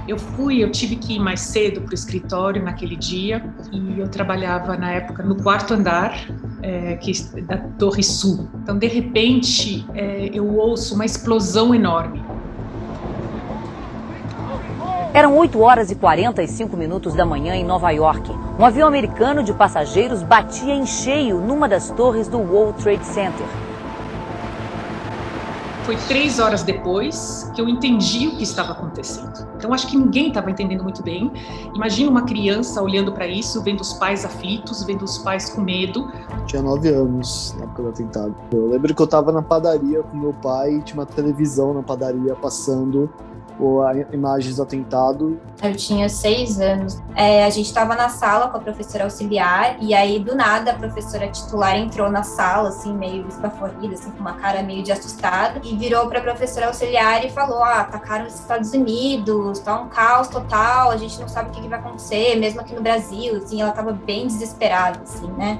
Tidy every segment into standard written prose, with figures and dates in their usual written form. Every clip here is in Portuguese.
Eu tive que ir mais cedo para o escritório naquele dia e eu trabalhava na época no quarto andar da Torre Sul. Então, de repente, eu ouço uma explosão enorme. Eram 8h45 da manhã em Nova York. Um avião americano de passageiros batia em cheio numa das torres do World Trade Center. Foi 3 horas depois que eu entendi o que estava acontecendo. Então, acho que ninguém estava entendendo muito bem. Imagina uma criança olhando para isso, vendo os pais aflitos, vendo os pais com medo. Tinha 9 anos na época do atentado. Eu lembro que eu estava na padaria com meu pai e tinha uma televisão na padaria passando imagens do atentado. Eu tinha 6 anos. A gente estava na sala com a professora auxiliar e aí, do nada, a professora titular entrou na sala, assim, meio esbaforida, assim, com uma cara meio de assustada, e virou para a professora auxiliar e falou: atacaram os Estados Unidos, tá um caos total, a gente não sabe o que vai acontecer, mesmo aqui no Brasil, assim, ela estava bem desesperada, assim, né?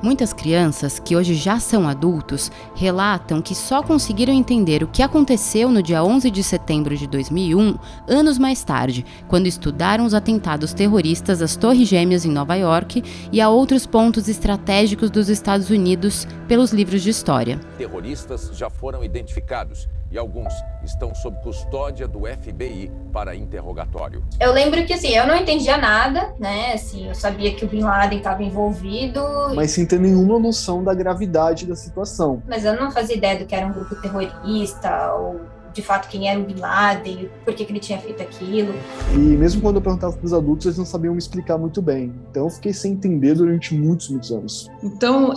Muitas crianças, que hoje já são adultos, relatam que só conseguiram entender o que aconteceu no dia 11 de setembro de 2001, anos mais tarde, quando estudaram os atentados terroristas às Torres Gêmeas em Nova York e a outros pontos estratégicos dos Estados Unidos pelos livros de história. Terroristas já foram identificados e alguns estão sob custódia do FBI para interrogatório. Eu lembro que, assim, eu não entendia nada, né, assim, eu sabia que o Bin Laden estava envolvido. Mas sem ter nenhuma noção da gravidade da situação. Mas eu não fazia ideia do que era um grupo terrorista, ou de fato quem era o Bin Laden, por que ele tinha feito aquilo. E mesmo quando eu perguntava para os adultos, eles não sabiam me explicar muito bem. Então eu fiquei sem entender durante muitos anos. Então,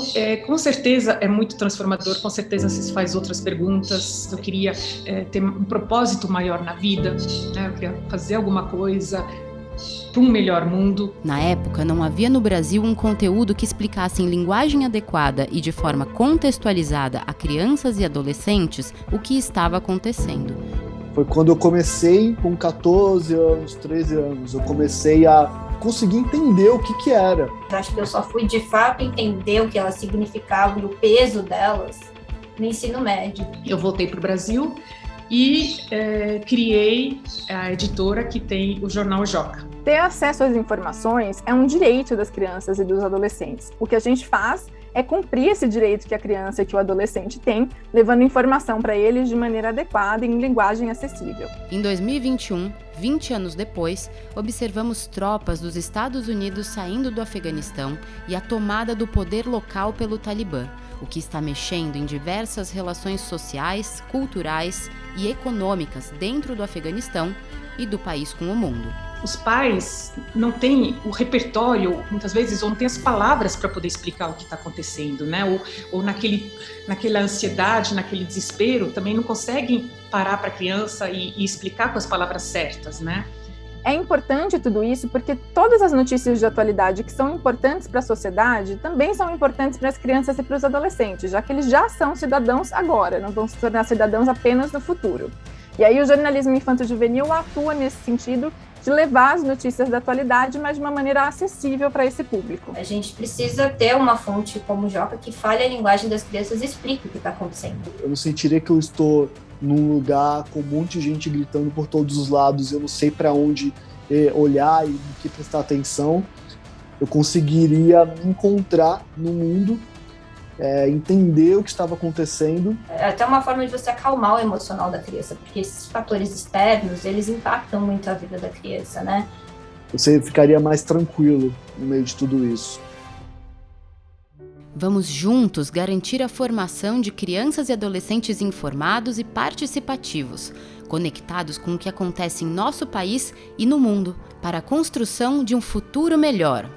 com certeza é muito transformador, com certeza se faz outras perguntas. Eu queria ter um propósito maior na vida, né? Eu queria fazer alguma coisa para um melhor mundo. Na época, não havia no Brasil um conteúdo que explicasse em linguagem adequada e de forma contextualizada a crianças e adolescentes o que estava acontecendo. Foi quando eu comecei, com 14 anos, 13 anos, eu comecei a conseguir entender o que era. Eu acho que eu só fui de fato entender o que elas significavam e o peso delas no ensino médio. Eu voltei para o Brasil e criei a editora que tem o Jornal Joca. Ter acesso às informações é um direito das crianças e dos adolescentes. O que a gente faz é cumprir esse direito que a criança e que o adolescente tem, levando informação para eles de maneira adequada e em linguagem acessível. Em 2021, 20 anos depois, observamos tropas dos Estados Unidos saindo do Afeganistão e a tomada do poder local pelo Talibã, o que está mexendo em diversas relações sociais, culturais e econômicas dentro do Afeganistão e do país com o mundo. Os pais não têm o repertório, muitas vezes, ou não têm as palavras para poder explicar o que está acontecendo, né? Ou naquela ansiedade, naquele desespero, também não conseguem parar para a criança e explicar com as palavras certas, né? É importante tudo isso porque todas as notícias de atualidade que são importantes para a sociedade também são importantes para as crianças e para os adolescentes, já que eles já são cidadãos agora, não vão se tornar cidadãos apenas no futuro. E aí o jornalismo infanto-juvenil atua nesse sentido de levar as notícias da atualidade, mas de uma maneira acessível para esse público. A gente precisa ter uma fonte como o Joca que fale a linguagem das crianças e explique o que está acontecendo. Eu não sentiria que eu estou num lugar com um monte de gente gritando por todos os lados, eu não sei para onde olhar e no que prestar atenção. Eu conseguiria me encontrar no mundo, entender o que estava acontecendo. É até uma forma de você acalmar o emocional da criança, porque esses fatores externos, eles impactam muito a vida da criança, né? Você ficaria mais tranquilo no meio de tudo isso. Vamos juntos garantir a formação de crianças e adolescentes informados e participativos, conectados com o que acontece em nosso país e no mundo, para a construção de um futuro melhor.